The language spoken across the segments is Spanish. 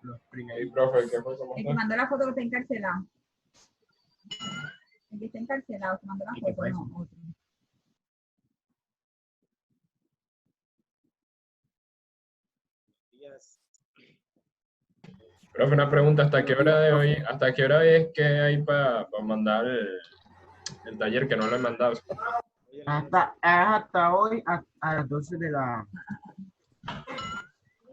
los Sí, primeritos. profe, ¿qué fue? ¿Cómo El que está? mandó la foto que está encarcelado. El que está encarcelado, que mandó la ¿Y qué foto, fue no, eso? otro. Profe, una pregunta, ¿hasta qué hora de hoy, hasta qué hora es que hay para mandar el taller que no lo he mandado? Hasta hoy a las 12 de la...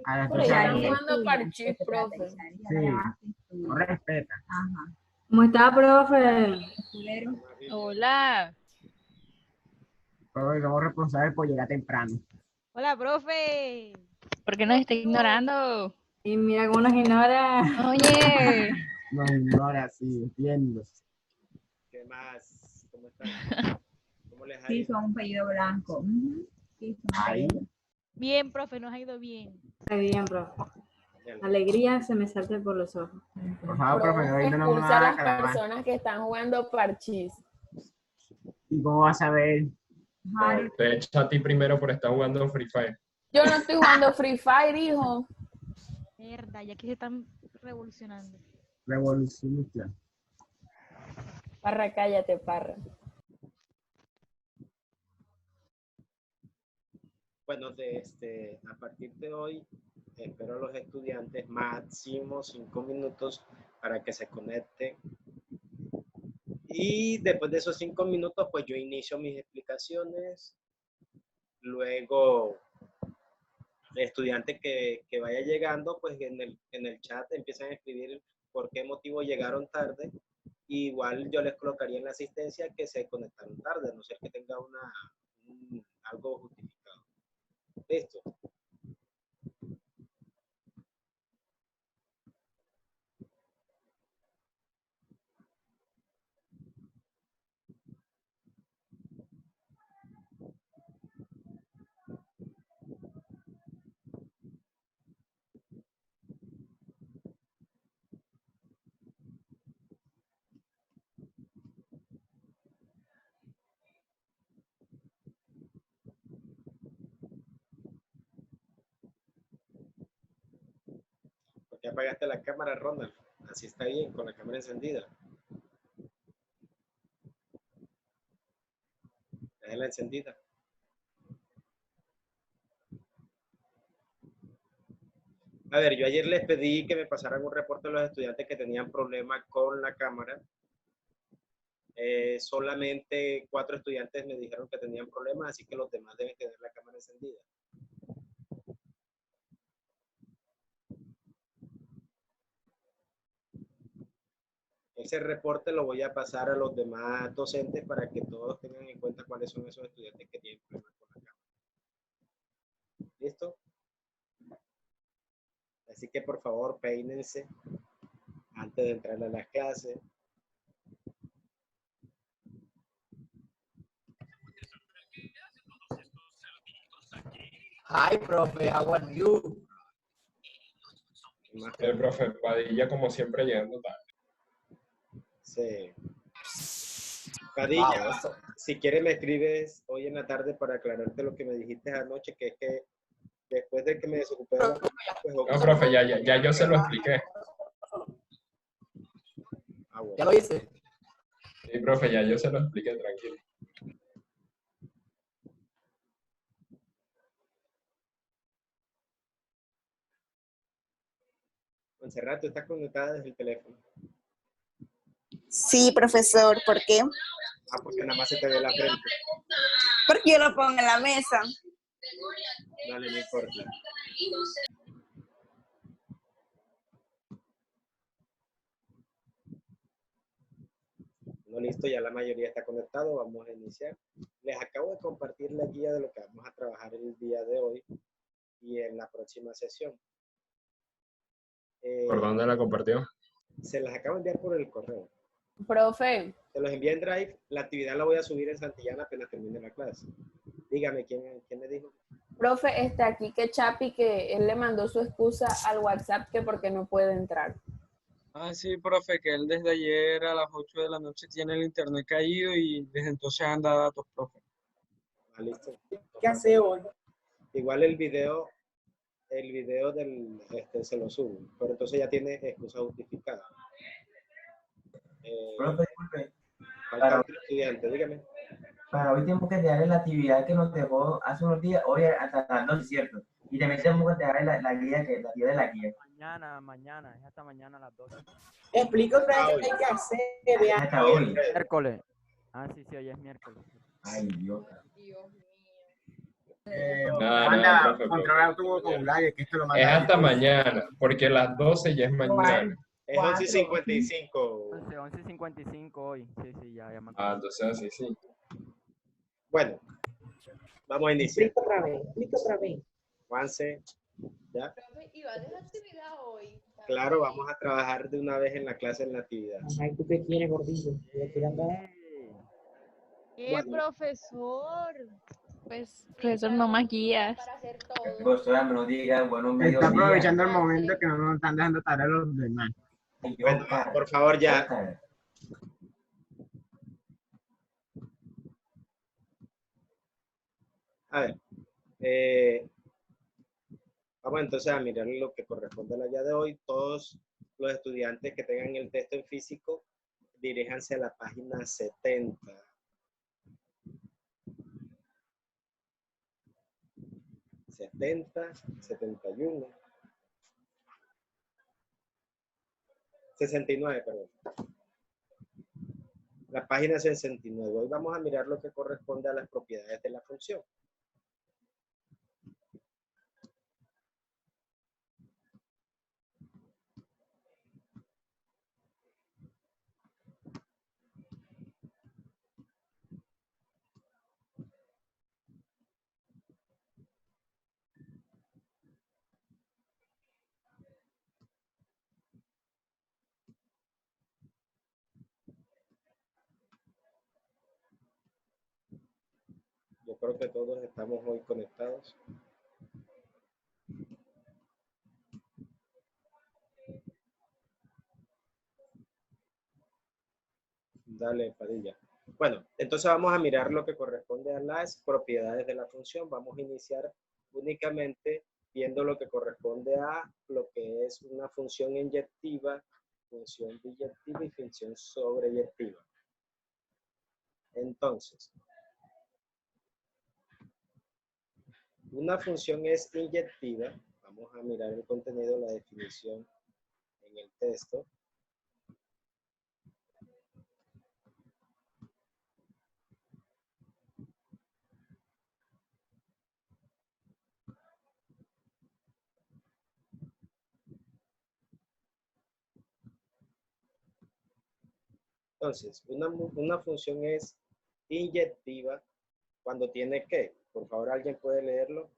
A las Pero 12 de ya la ahí noche. jugando estudia, parchís, que se trata, profe. Isari, ya Sí. la llamaste, No estudia. respeta. Ajá. ¿Cómo está, profe? Escudero. Hola. Hoy somos responsables por llegar temprano. Hola, profe. ¿Por qué nos está ignorando? Y mira cómo nos ignora. Oye. No ignora, sí, entiendo. ¿Qué más? ¿Cómo están? ¿Cómo les ha Sí, ido? son un apellido blanco. Ujú. Sí, son un Ahí. apellido. Bien, profe, nos ha ido bien. Está bien, profe. Alegría se me salta por los ojos. Por favor, profe, hoy no nos Expulsa a va a las calamar. personas que están jugando parchís. ¿Y cómo vas a ver? Harold, Te echa a ti primero por estar jugando Free Fire. Yo no estoy jugando Free Fire, hijo. Verdad, ya que se están revolucionando. Revolucionista. Parra, cállate, parra. Bueno, a partir de hoy, espero a los estudiantes máximo 5 minutos para que se conecten. Y después de esos 5 minutos, pues yo inicio mis explicaciones. Luego, el estudiante que vaya llegando, pues en el chat empiezan a escribir por qué motivo llegaron tarde. Igual yo les colocaría en la asistencia que se conectaron tarde, a no ser que tenga algo justificado. Listo. ¿Por qué apagaste la cámara, Ronald? Así está bien, con la cámara encendida. Déjala encendida. A ver, yo ayer les pedí que me pasaran un reporte a los estudiantes que tenían problemas con la cámara. Solamente 4 estudiantes me dijeron que tenían problemas, así que los demás deben tener la cámara encendida. Ese reporte lo voy a pasar a los demás docentes para que todos tengan en cuenta cuáles son esos estudiantes que tienen problemas con la cámara. ¿Listo? Así que por favor peínense antes de entrar a las clases. Hi, profe, how are you? El profe Padilla, como siempre, llegando tarde. Sí. Padilla, Wow, eso. si quieres me escribes hoy en la tarde para aclararte lo que me dijiste anoche, que es que después de que me desocupé de la pues, No, profe, ya yo se lo expliqué. bueno. ¿Ya lo hice? Sí, profe, ya yo se lo expliqué, tranquilo. Montserrat, tú estás conectada desde el teléfono. Sí, profesor, ¿por qué? Porque nada más se te ve la frente. Porque yo lo pongo en la mesa. Dale, no importa. No, listo, ya la mayoría está conectado, vamos a iniciar. Les acabo de compartir la guía de lo que vamos a trabajar el día de hoy y en la próxima sesión. ¿Por dónde la compartió? Se las acabo de enviar por el correo. Profe, Se los envié en Drive, la actividad la voy a subir en Santillana apenas termine la clase. Dígame, ¿quién me dijo? profe, está aquí que Chapi, que él le mandó su excusa al WhatsApp que porque no puede entrar. Ah, sí, profe, que él desde ayer a las 8 de la noche tiene el internet caído y desde entonces anda datos, profe. Ah, listo. ¿Qué hace hoy? Igual el video el video se lo subo, pero entonces ya tiene excusa justificada. Profe, disculpe. Falta otro estudiante, dígame. Para hoy tenemos que entregarle la actividad que nos dejó hace unos días, hoy hasta las 12, ¿cierto? Y también tenemos que entregarle la guía, la guía de la guía. Mañana, es hasta mañana a las 12. Explica otra vez qué hay que hacer. Hasta hoy. Miércoles. Ah, sí, hoy es miércoles. Ay, Dios. Anda, profe, controlar tu vocabulario, que esto lo Es manda. hasta mañana, porque las 12 ya es mañana. Es 11:55. 11:55 hoy. Sí, ya me Ah, entonces sí. Bueno, vamos a iniciar. Explica otra vez. Juanse, ¿ya? ¿Y va a dejar actividad hoy? Claro, vamos a trabajar de una vez en la clase en la actividad. Ay, ¿tú qué quieres, gordillo? ¿Qué, Bueno. profesor? Pues, profesor, no más guías. Para hacer todo. Profesora, me lo diga, buenos medios Está días. aprovechando el momento que no nos están dejando tarea los demás. Bueno, por favor, ya. A ver, vamos entonces a mirar lo que corresponde a la guía de hoy. Todos los estudiantes que tengan el texto en físico, diríjanse a la página 70. 70, 71, 69, perdón. La página 69. Hoy vamos a mirar lo que corresponde a las propiedades de la función. Yo creo que todos estamos hoy conectados. Dale, Padilla. Bueno, entonces vamos a mirar lo que corresponde a las propiedades de la función. Vamos a iniciar únicamente viendo lo que corresponde a lo que es una función inyectiva, función biyectiva y función sobreyectiva. Entonces, una función es inyectiva. Vamos a mirar el contenido, la definición en el texto. Entonces, una función es inyectiva cuando tiene que. Por favor, ¿alguien puede leerlo?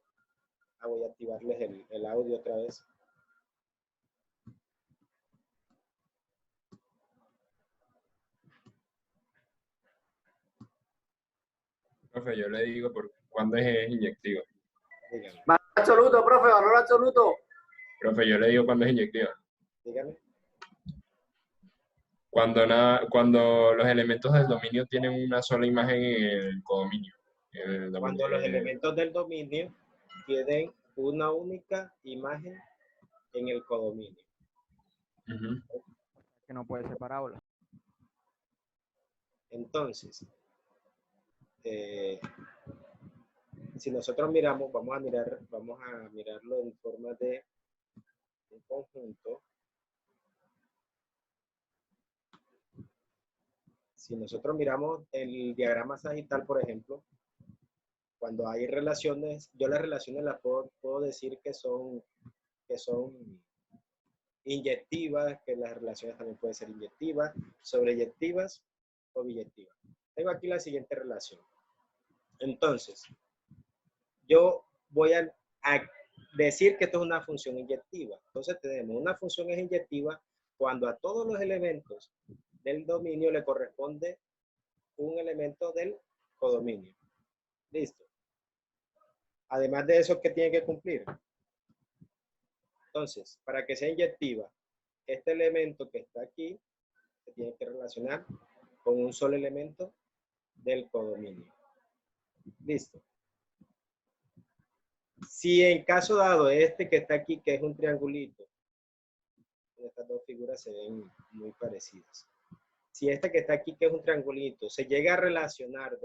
Voy a activarles el audio otra vez. Profe, yo le digo cuándo es inyectiva. Dígame. Valor absoluto, profe, valor absoluto. Profe, yo le digo cuándo es inyectiva. Dígame. Cuando los elementos del dominio tienen una sola imagen en el codominio. Cuando los elementos del dominio tienen una única imagen en el codominio. Que no puede ser parábola. Entonces, si nosotros miramos, vamos a mirarlo en forma de un conjunto. Si nosotros miramos el diagrama sagital, por ejemplo, cuando hay relaciones, yo las relaciones las puedo decir que son inyectivas, que las relaciones también pueden ser inyectivas, sobreyectivas o biyectivas. Tengo aquí la siguiente relación. Entonces, yo voy a decir que esto es una función inyectiva. Entonces tenemos una función es inyectiva cuando a todos los elementos del dominio le corresponde un elemento del codominio. Listo. Además de eso, ¿qué tiene que cumplir? Entonces, para que sea inyectiva, este elemento que está aquí se tiene que relacionar con un solo elemento del codominio. Listo. Si en caso dado este que está aquí, que es un triangulito, estas dos figuras se ven muy parecidas. Si este que está aquí, que es un triangulito, se llega a relacionar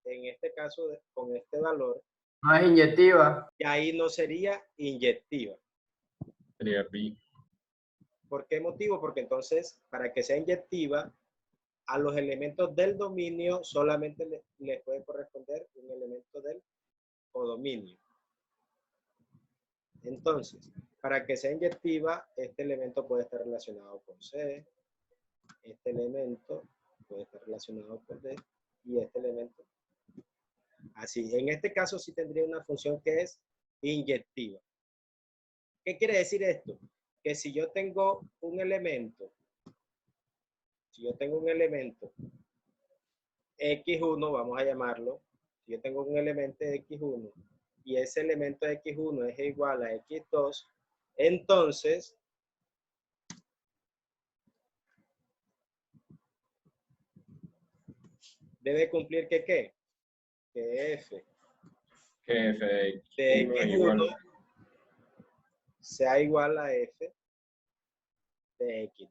en este caso con este valor, No es inyectiva. y ahí no sería inyectiva. Sería pi. ¿Por qué motivo? Porque entonces, para que sea inyectiva, a los elementos del dominio solamente le puede corresponder un elemento del codominio. Entonces, para que sea inyectiva, este elemento puede estar relacionado con C, este elemento puede estar relacionado con D, y este elemento. Así, en este caso sí tendría una función que es inyectiva. ¿Qué quiere decir esto? Que si yo tengo un elemento, X1, vamos a llamarlo, si yo tengo un elemento de X1 y ese elemento de X1 es igual a X2, entonces debe cumplir que ¿qué? Que F Que f de de x1 es X1 igual. sea igual a F de X2.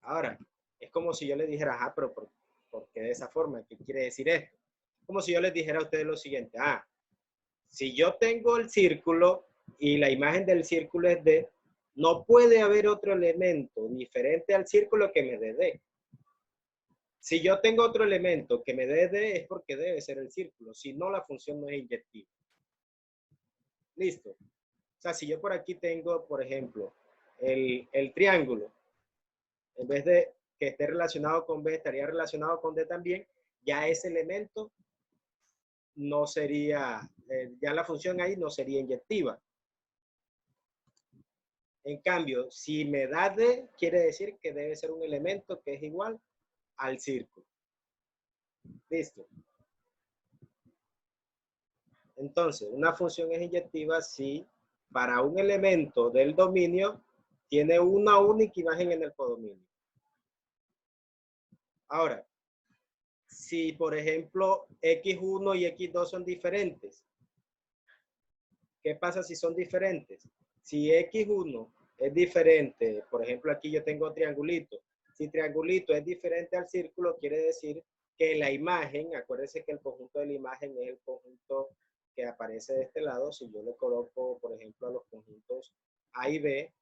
Ahora, es como si yo les dijera, ajá, pero ¿por qué de esa forma? ¿Qué quiere decir esto? Como si yo les dijera a ustedes lo siguiente, si yo tengo el círculo y la imagen del círculo es D, no puede haber otro elemento diferente al círculo que me dé D. Si yo tengo otro elemento que me dé D, es porque debe ser el círculo, si no la función no es inyectiva. ¿Listo? O sea, si yo por aquí tengo, por ejemplo, el triángulo, en vez de que esté relacionado con B, estaría relacionado con D también, ya ese elemento no sería, ya la función ahí no sería inyectiva. En cambio, si me da D, quiere decir que debe ser un elemento que es igual al círculo. ¿Listo? Entonces, una función es inyectiva si para un elemento del dominio tiene una única imagen en el codominio. Ahora, si por ejemplo X1 y X2 son diferentes, ¿qué pasa si son diferentes? Si X1 es diferente, por ejemplo aquí yo tengo triangulito, si triangulito es diferente al círculo, quiere decir que la imagen, acuérdense que el conjunto de la imagen es el conjunto que aparece de este lado. Si yo le coloco, por ejemplo, a los conjuntos A y B,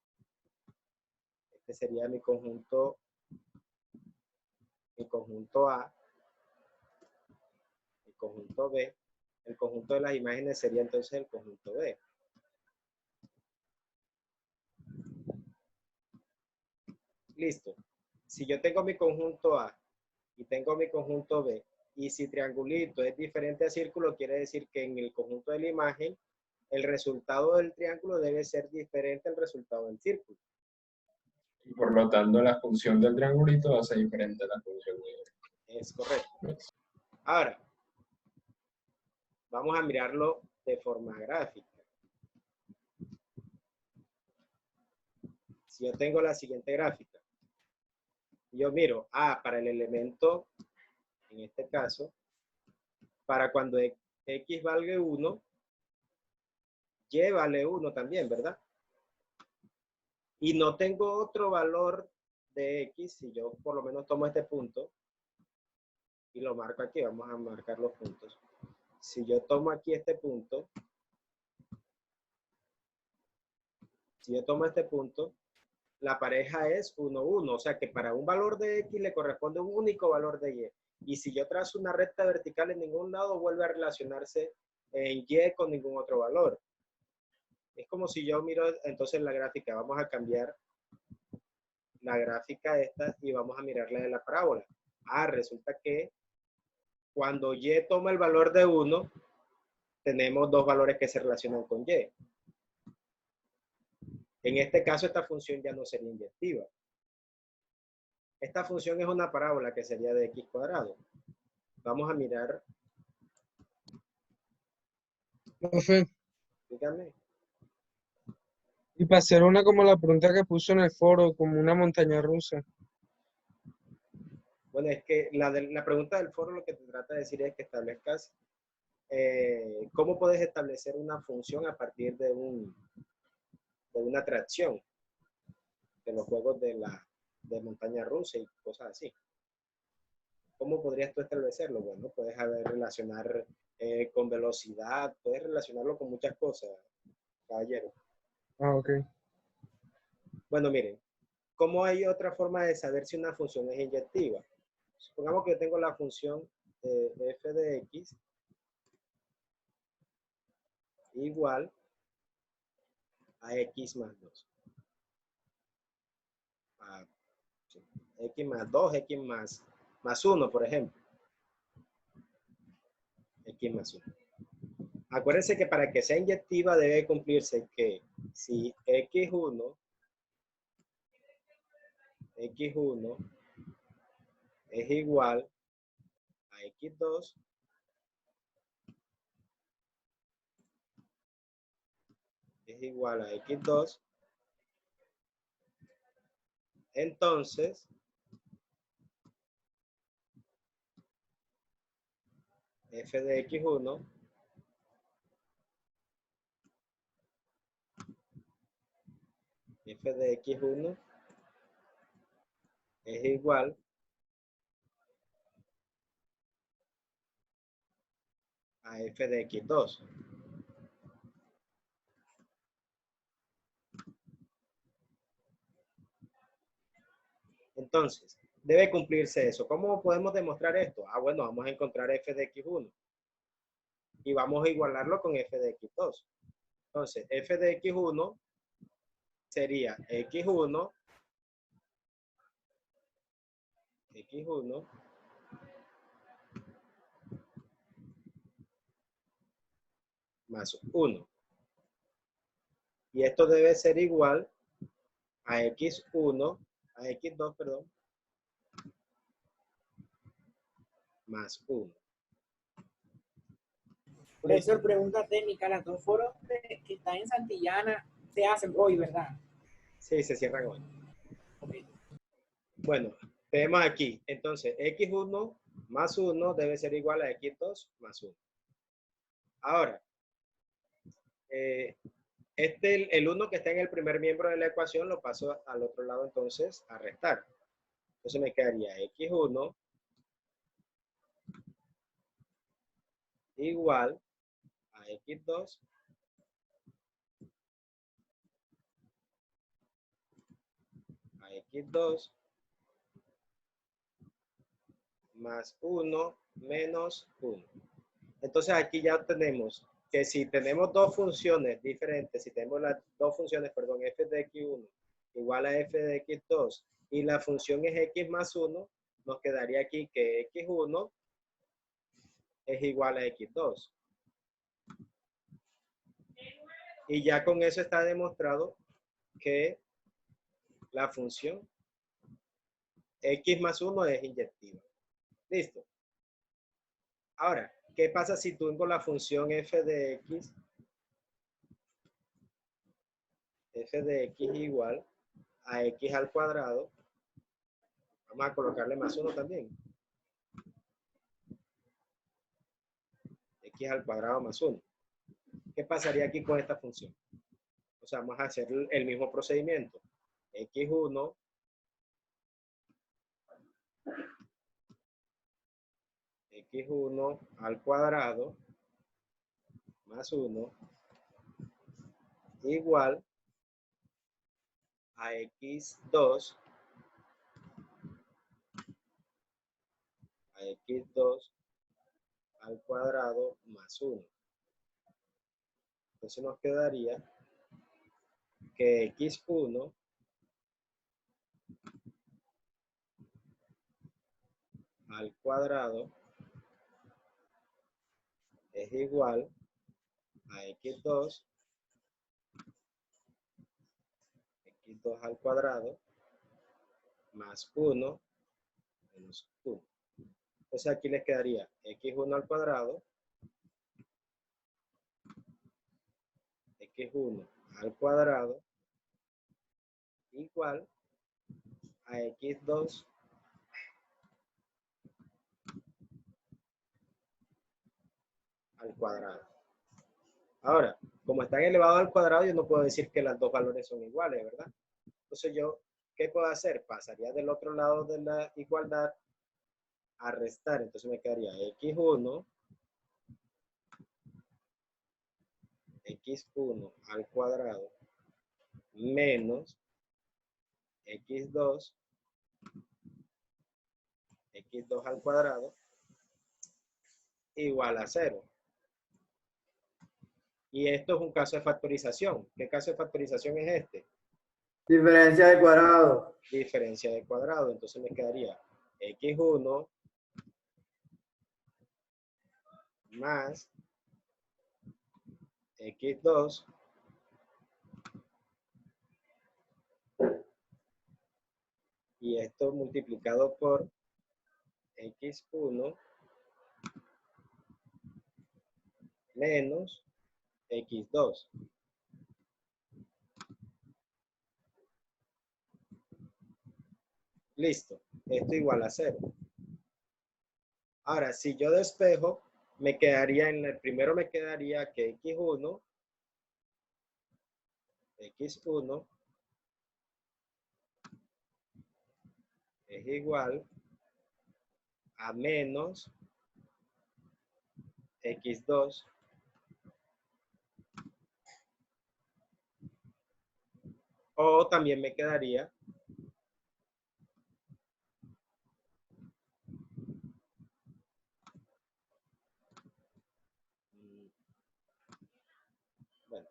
este sería mi conjunto A, el conjunto B, el conjunto de las imágenes sería entonces el conjunto B. Listo. Si yo tengo mi conjunto A y tengo mi conjunto B, y si triangulito es diferente a círculo, quiere decir que en el conjunto de la imagen, el resultado del triángulo debe ser diferente al resultado del círculo. Y por lo tanto, la función del triangulito va a ser diferente a la función de... Es correcto. Ahora, vamos a mirarlo de forma gráfica. Si yo tengo la siguiente gráfica, yo miro para el elemento, en este caso, para cuando X valga 1, Y vale 1 también, ¿verdad? Y no tengo otro valor de X, si yo por lo menos tomo este punto y lo marco aquí, vamos a marcar los puntos. Si yo tomo aquí este punto, la pareja es 1, 1, o sea que para un valor de X le corresponde un único valor de Y. Y si yo trazo una recta vertical en ningún lado, vuelve a relacionarse en Y con ningún otro valor. Es como si yo miro entonces la gráfica, vamos a cambiar la gráfica esta y vamos a mirar la de la parábola. Resulta que cuando Y toma el valor de 1, tenemos dos valores que se relacionan con Y. En este caso, esta función ya no sería inyectiva. Esta función es una parábola que sería de X cuadrado. Vamos a mirar. Profe, Dígame. y para hacer una como la pregunta que puso en el foro, como una montaña rusa. Bueno, es que la pregunta del foro lo que te trata de decir es que establezcas ¿cómo puedes establecer una función a partir de una atracción? De los juegos de montaña rusa y cosas así. ¿Cómo podrías tú establecerlo? Bueno, puedes relacionar con velocidad, puedes relacionarlo con muchas cosas, caballero. Ah, ok. Bueno, miren, ¿cómo hay otra forma de saber si una función es inyectiva? Supongamos que yo tengo la función f de x igual a x más 2. X más 2, X más 1, por ejemplo. X más 1. Acuérdense que para que sea inyectiva debe cumplirse que si x1 es igual a x2, entonces f de x1 es igual a f de x2. Entonces, debe cumplirse eso. ¿Cómo podemos demostrar esto? Ah, bueno, vamos a encontrar f de x1 y vamos a igualarlo con f de x2. Entonces, f de x1 sería x1 más 1. Y esto debe ser igual a x1, a x2, perdón, más 1. Profesor, pregunta técnica, las dos foros que están en Santillana se hacen hoy, ¿verdad? Sí, se cierran hoy. Okay. Bueno, tenemos aquí, entonces, x1 más 1 debe ser igual a x2 más 1. Ahora, el 1 que está en el primer miembro de la ecuación lo paso al otro lado, entonces, a restar. Entonces me quedaría x1 igual a x2 más 1 menos 1. Entonces aquí ya tenemos que si tenemos dos funciones diferentes, si tenemos las dos funciones, perdón, f de x1 igual a f de x2 y la función es x más 1, nos quedaría aquí que x1 es igual a x2. Y ya con eso está demostrado que la función x más 1 es inyectiva. ¿Listo? Ahora, ¿qué pasa si tengo la función f de x igual a x al cuadrado? Vamos a colocarle más 1 también. X al cuadrado más 1. ¿Qué pasaría aquí con esta función? O sea, vamos a hacer el mismo procedimiento. x1 al cuadrado más 1 igual a x2 al cuadrado más 1. Entonces nos quedaría que x1 al cuadrado es igual a x2 al cuadrado más 1 menos 1. Entonces aquí les quedaría x1 al cuadrado igual a x2 al cuadrado. Ahora, como están elevados al cuadrado, yo no puedo decir que los dos valores son iguales, ¿verdad? Entonces yo, ¿qué puedo hacer? Pasaría del otro lado de la igualdad a restar. Entonces me quedaría x1 al cuadrado menos x2 al cuadrado igual a 0. Y esto es un caso de factorización. ¿Qué caso de factorización es este? Diferencia de cuadrado. Diferencia de cuadrado. Entonces me quedaría x1 más x2 y esto multiplicado por x1 menos x2. Listo. Esto igual a 0. Ahora, si yo despejo, me quedaría en el primero me quedaría que x1 es igual a menos x2 o también me quedaría bueno,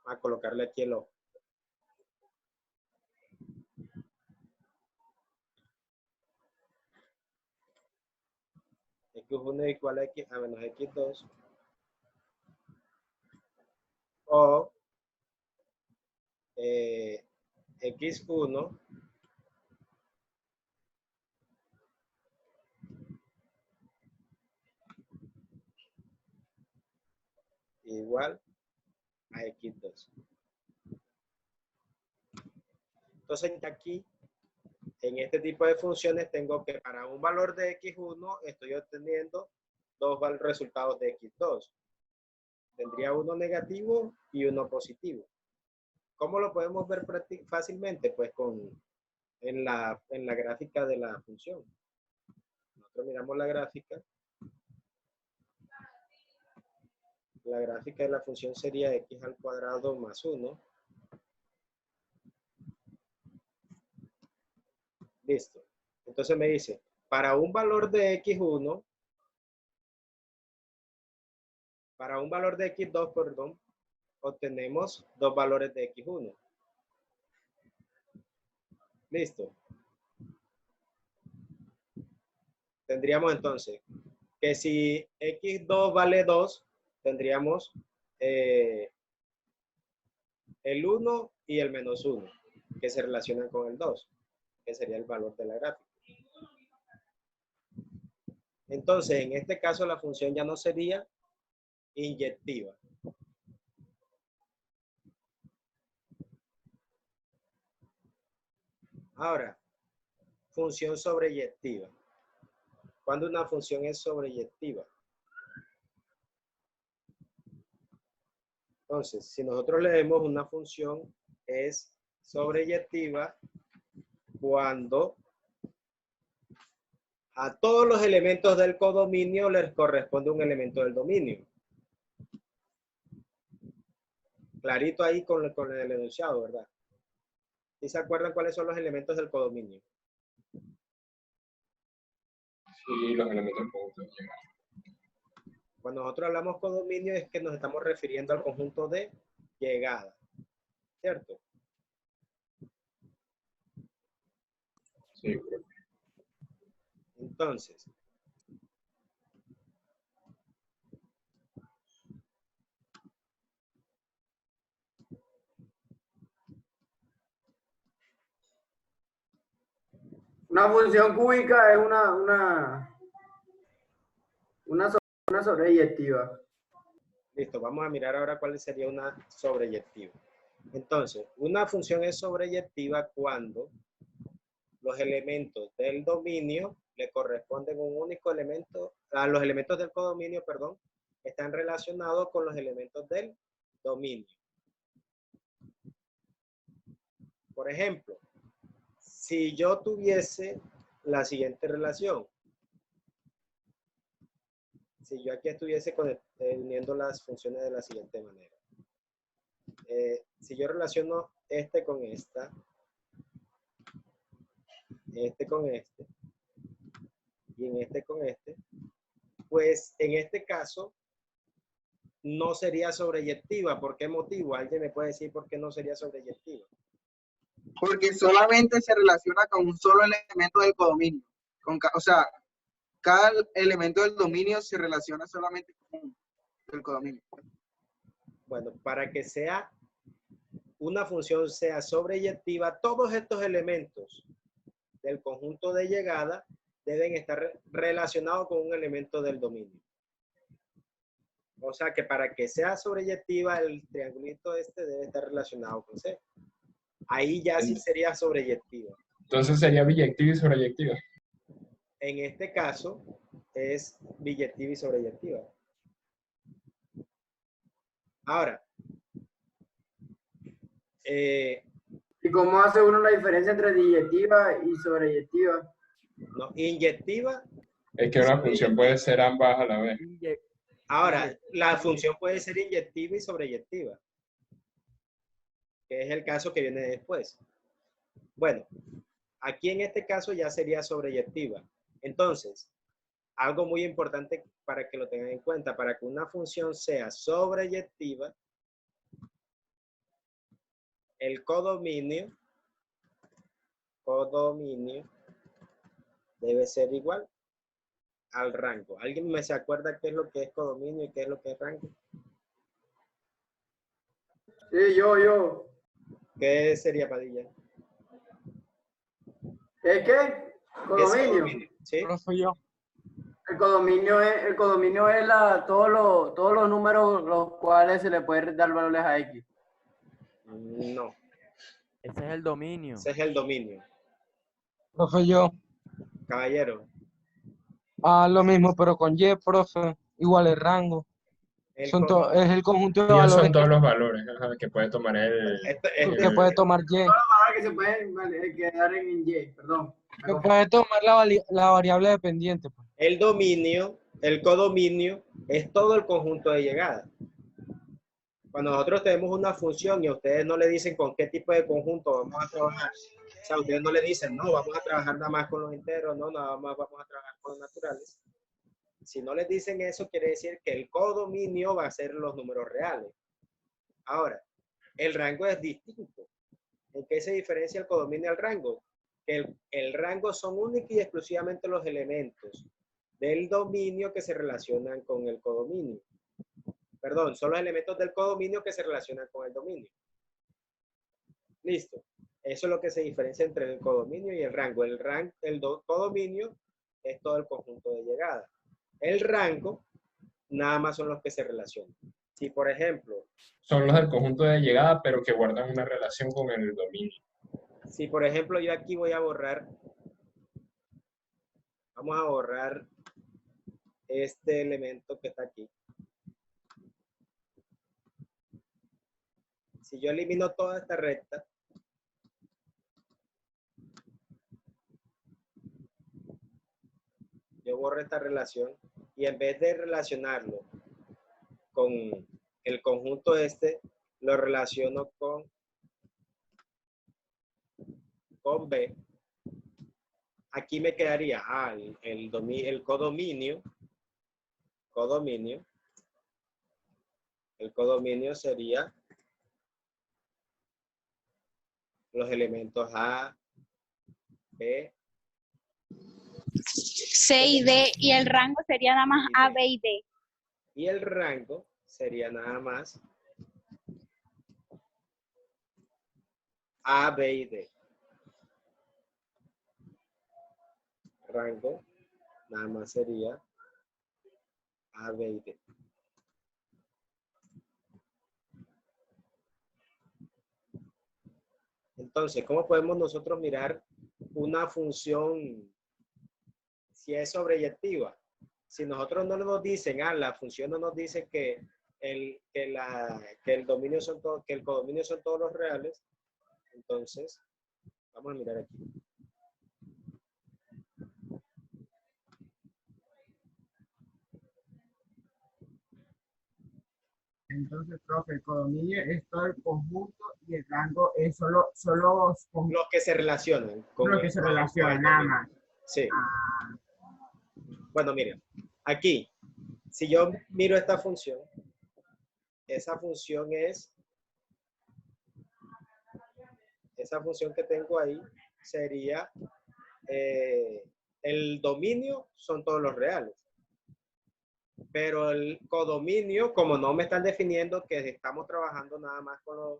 a colocarle aquí el ojo. X1 es igual a x a menos x2 o x1 igual a x2. Entonces aquí, en este tipo de funciones, tengo que para un valor de x1 estoy obteniendo dos resultados de x2. Tendría uno negativo y uno positivo. ¿Cómo lo podemos ver fácilmente? Pues en la gráfica de la función. Nosotros miramos la gráfica. La gráfica de la función sería x al cuadrado más 1. Listo. Entonces me dice, para un valor de x1, para un valor de x2, perdón, obtenemos dos valores de x1. Listo. Tendríamos entonces que si x2 vale 2, tendríamos el 1 y el menos 1, que se relacionan con el 2, que sería el valor de la gráfica. Entonces, en este caso, la función ya no sería inyectiva. Ahora, función sobreyectiva. ¿Cuándo una función es sobreyectiva? Entonces, si nosotros leemos una función es sobreyectiva cuando a todos los elementos del codominio les corresponde un elemento del dominio. Clarito ahí con el enunciado, ¿verdad? ¿Y se acuerdan cuáles son los elementos del codominio? Sí, los elementos conjuntos. Cuando nosotros hablamos codominio es que nos estamos refiriendo al conjunto de llegada, ¿cierto? Sí. Entonces, Una función cúbica es una sobreyectiva. listo, vamos a mirar ahora cuál sería una sobreyectiva. Entonces, una función es sobreyectiva cuando los elementos del dominio le corresponden un único elemento, a los elementos del codominio, perdón, están relacionados con los elementos del dominio. Por ejemplo, si yo tuviese la siguiente relación, si yo aquí estuviese uniendo las funciones de la siguiente manera. Si yo relaciono este con esta, este con este, y en este con este, pues en este caso no sería sobreyectiva. ¿Por qué motivo? ¿Alguien me puede decir por qué no sería sobreyectiva? Porque solamente se relaciona con un solo elemento del codominio. O sea, cada elemento del dominio se relaciona solamente con el codominio. Bueno, para que sea una función sea sobreyectiva, todos estos elementos del conjunto de llegada deben estar relacionados con un elemento del dominio. O sea que para que sea sobreyectiva, el triangulito este debe estar relacionado con C. Ahí ya sí sería sobreyectiva. Entonces sería biyectiva y sobreyectiva. En este caso es biyectiva y sobreyectiva. Ahora, ¿y cómo hace uno la diferencia entre diyectiva y sobreyectiva? no, inyectiva. Es que una función puede ser ambas a la vez. Ahora, la función puede ser inyectiva y sobreyectiva, que es el caso que viene después. Bueno, aquí en este caso ya sería sobreyectiva. Entonces, algo muy importante para que lo tengan en cuenta, para que una función sea sobreyectiva, el codominio debe ser igual al rango. ¿Alguien me se acuerda qué es lo que es codominio y qué es lo que es rango? Sí, yo. ¿Qué sería, Padilla? ¿Qué? Codominio. ¿Sí? Yo. El codominio es todos los números los cuales se le puede dar valores a X. No. Ese es el dominio. Ese es el dominio. Profe, yo. Caballero. Lo mismo, pero con Y, profe. Igual el rango. Es el conjunto de Y esos valores son todos los valores que puede tomar que puede tomar Y. Todos los valores que se pueden quedar en Y, perdón. Que puede tomar la variable dependiente. Pues. El dominio, el codominio, es todo el conjunto de llegada. Cuando nosotros tenemos una función y a ustedes no le dicen con qué tipo de conjunto vamos a trabajar, o sea, ustedes no le dicen, no, vamos a trabajar nada más con los enteros, no, nada más vamos a trabajar con los naturales. Si no les dicen eso, quiere decir que el codominio va a ser los números reales. Ahora, el rango es distinto. ¿En qué se diferencia el codominio del rango? El rango son únicos y exclusivamente los elementos del dominio que se relacionan con el codominio. Perdón, son los elementos del codominio que se relacionan con el dominio. Listo. Eso es lo que se diferencia entre el codominio y el rango. Codominio es todo el conjunto de llegada. El rango, nada más son los que se relacionan. Si, por ejemplo... Son los del conjunto de llegada, pero que guardan una relación con el dominio. Si, por ejemplo, yo aquí voy a borrar... Vamos a borrar este elemento que está aquí. Si yo elimino toda esta recta, yo borro esta relación y en vez de relacionarlo con el conjunto este, lo relaciono con B. Aquí me quedaría el codominio. El codominio sería los elementos A, B, C y D, y el rango sería nada más A, B y D. Y el rango sería nada más A, B y D. Rango nada más sería A, B y D. Entonces, ¿cómo podemos nosotros mirar una función si es sobreyectiva? si nosotros no nos dicen, la función no nos dice que el dominio son todos, que el codominio son todos los reales, entonces, vamos a mirar aquí. Entonces, profe, el codominio es todo el conjunto y el rango es solo los Los que se relacionan. Los que se relacionan, nada más. Sí. Bueno, miren, aquí, si yo miro esta función, esa función que tengo ahí sería el dominio son todos los reales. Pero el codominio, como no me están definiendo que estamos trabajando nada más con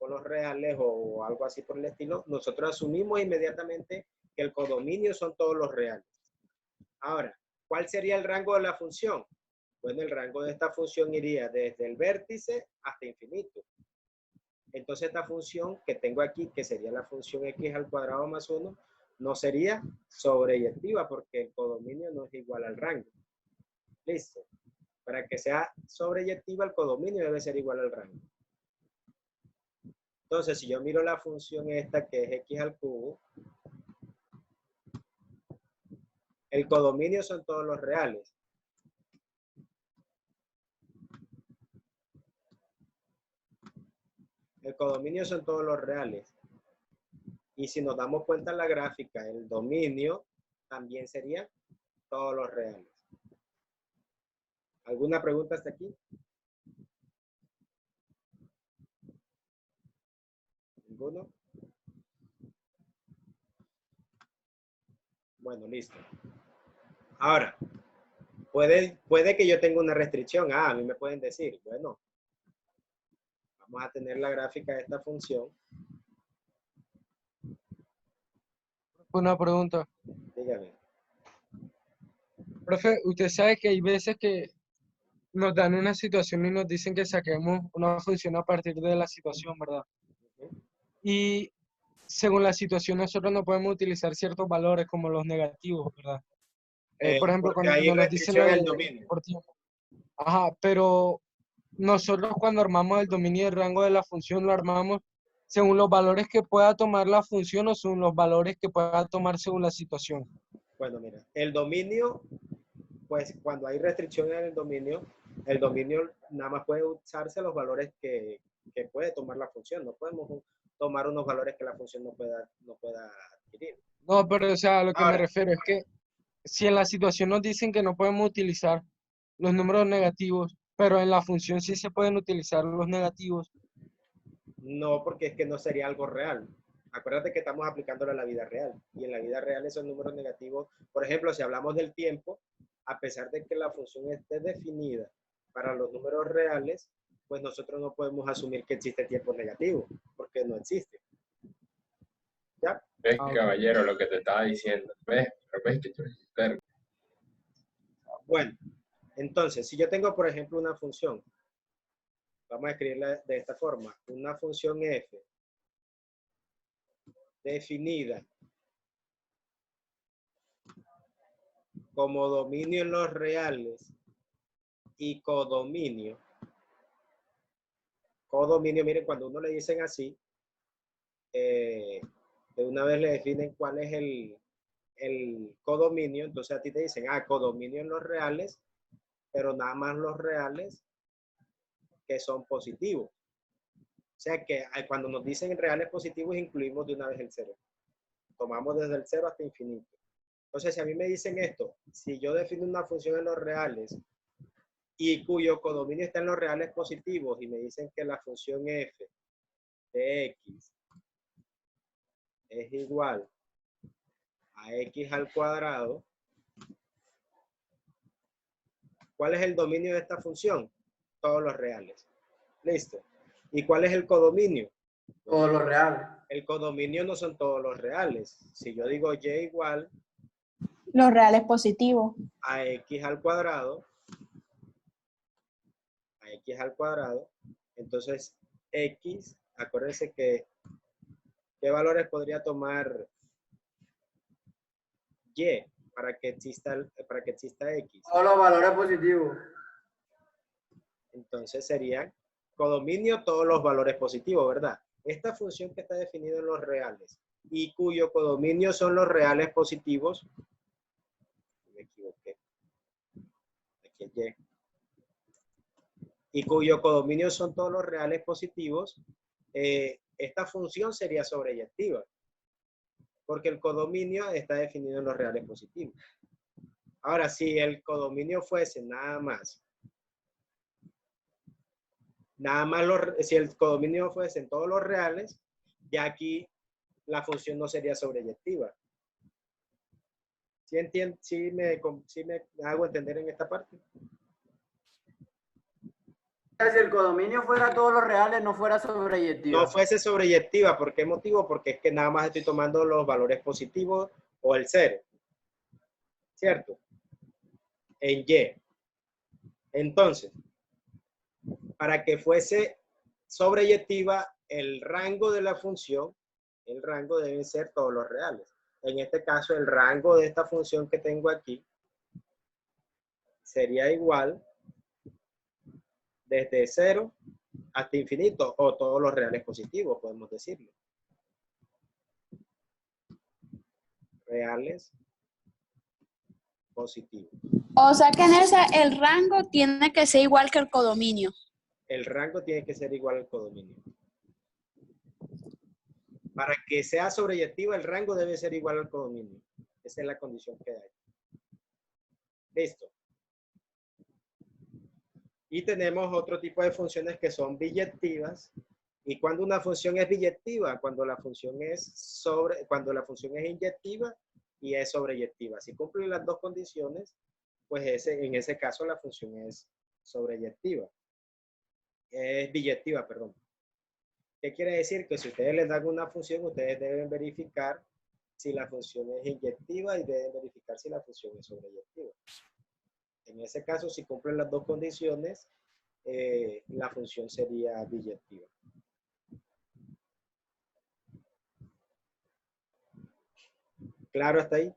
los reales o algo así por el estilo, nosotros asumimos inmediatamente que el codominio son todos los reales. Ahora, ¿cuál sería el rango de la función? Bueno, el rango de esta función iría desde el vértice hasta infinito. Entonces, esta función que tengo aquí, que sería la función x al cuadrado más 1, no sería sobreyectiva porque el codominio no es igual al rango. Listo. Para que sea sobreyectiva, el codominio debe ser igual al rango. Entonces, si yo miro la función esta, que es x al cubo, el codominio son todos los reales. El codominio son todos los reales. Y si nos damos cuenta en la gráfica, el dominio también sería todos los reales. ¿Alguna pregunta hasta aquí? ¿Ninguno? Bueno, listo. Ahora, puede que yo tenga una restricción. A mí me pueden decir, bueno, vamos a tener la gráfica de esta función. Una pregunta. Dígame. Profe, usted sabe que hay veces que nos dan una situación y nos dicen que saquemos una función a partir de la situación, ¿verdad? Y según la situación nosotros no podemos utilizar ciertos valores como los negativos, ¿verdad? Por ejemplo, Porque cuando hay nos dicen restricción al dominio. por tiempo. Ajá, pero nosotros cuando armamos el dominio y el rango de la función lo armamos según los valores que pueda tomar la función o según los valores que pueda tomar según la situación. Bueno, mira, el dominio, pues cuando hay restricción en el dominio nada más puede usarse los valores que puede tomar la función. No podemos tomar unos valores que la función no pueda adquirir. No, pero o sea, a lo que Ahora, me refiero es que si en la situación nos dicen que no podemos utilizar los números negativos, pero en la función sí se pueden utilizar los negativos. No, porque es que no sería algo real. Acuérdate que estamos aplicándolo a la vida real. Y en la vida real esos números negativos, por ejemplo, si hablamos del tiempo, a pesar de que la función esté definida para los números reales, pues nosotros no podemos asumir que existe tiempo negativo, porque no existe. ¿Ya? ¿Ves, caballero, lo que te estaba diciendo? ¿Ves? Pero ves que tú eres experto. Bueno, entonces, si yo tengo, por ejemplo, una función, vamos a escribirla de esta forma, una función f definida como dominio en los reales y codominio. Codominio, miren, cuando uno le dicen así, de una vez le definen cuál es el codominio, entonces a ti te dicen, codominio en los reales, pero nada más los reales que son positivos. O sea que cuando nos dicen reales positivos, incluimos de una vez el cero. Tomamos desde el cero hasta infinito. Entonces, si a mí me dicen esto, si yo defino una función en los reales y cuyo codominio está en los reales positivos y me dicen que la función f de x es igual a x al cuadrado, ¿cuál es el dominio de esta función? Todos los reales. Listo. ¿Y cuál es el codominio? Todos los reales. El codominio no son todos los reales. Si yo digo y igual Los reales positivos. a x al cuadrado, entonces x, acuérdense que ¿qué valores podría tomar y para que exista X. Todos los valores positivos. Entonces sería codominio todos los valores positivos, ¿verdad? Esta función que está definida en los reales y cuyo codominio son los reales positivos. Me equivoqué. Aquí es Y. Y cuyo codominio son todos los reales positivos, esta función sería sobreyectiva, porque el codominio está definido en los reales positivos. Ahora, si el codominio fuese nada más si el codominio fuese en todos los reales, ya aquí la función no sería sobreyectiva. ¿Sí me hago entender en esta parte? Si el codominio fuera todos los reales, no fuera sobreyectiva. No fuese sobreyectiva. ¿Por qué motivo? Porque es que nada más estoy tomando los valores positivos o el 0. ¿Cierto? En Y. Entonces, para que fuese sobreyectiva, el rango de la función, el rango deben ser todos los reales. En este caso, el rango de esta función que tengo aquí sería igual desde 0 hasta infinito, o todos los reales positivos, podemos decirlo. Reales positivos. O sea que en esa el rango tiene que ser igual que el codominio. El rango tiene que ser igual al codominio. Para que sea sobreyectiva, el rango debe ser igual al codominio. Esa es la condición que hay. Listo. Y tenemos otro tipo de funciones que son biyectivas. ¿Y cuando una función es biyectiva? Cuando la función es inyectiva y es sobreyectiva. Si cumplen las dos condiciones, pues en ese caso la función es sobreyectiva. Es biyectiva, perdón. ¿Qué quiere decir? Que si ustedes les dan una función, ustedes deben verificar si la función es inyectiva y deben verificar si la función es sobreyectiva. En ese caso, si cumplen las dos condiciones, la función sería biyectiva. ¿Claro hasta ahí?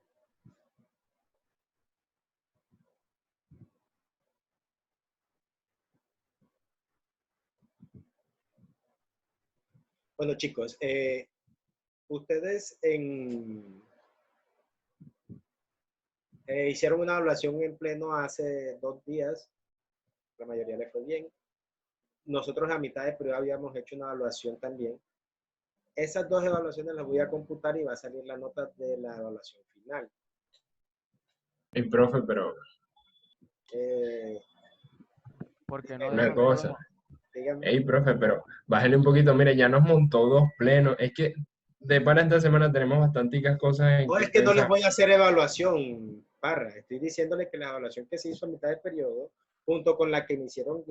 Bueno, chicos, ustedes hicieron una evaluación en pleno hace 2 días. La mayoría les fue bien. Nosotros a mitad de periodo habíamos hecho una evaluación también. Esas 2 evaluaciones las voy a computar y va a salir la nota de la evaluación final. Profe, pero porque no una cosa. Dígame. Ey, profe, pero bájale un poquito. Mire, ya nos montó 2 plenos. Es que para esta semana tenemos bastanticas cosas en No, es que no les voy a hacer evaluación, Parra. Estoy diciéndole que la evaluación que se hizo a mitad de periodo, junto con la que hicieron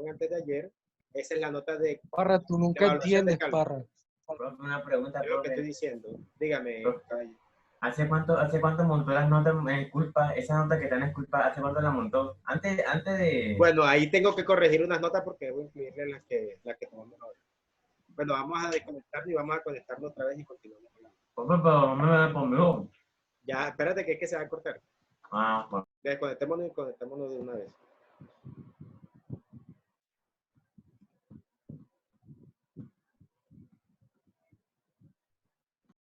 antes de ayer, esa es la nota de... Parra, tú nunca entiendes, Parra. Profe, una pregunta, Es lo que profe. estoy diciendo. Dígame, caballero. ¿Hace cuánto montó las notas en culpa? Esa nota que están en culpa, ¿hace cuánto la montó? Antes de... Bueno, ahí tengo que corregir unas notas porque debo incluirle las que tomamos ahora. Bueno, vamos a desconectarnos y vamos a conectarnos otra vez y continuamos hablando. Profe, pero no me va a conmigo. Ya, espérate que es que se va a cortar. Ah, pues. Desconectémonos y conectémonos de una vez.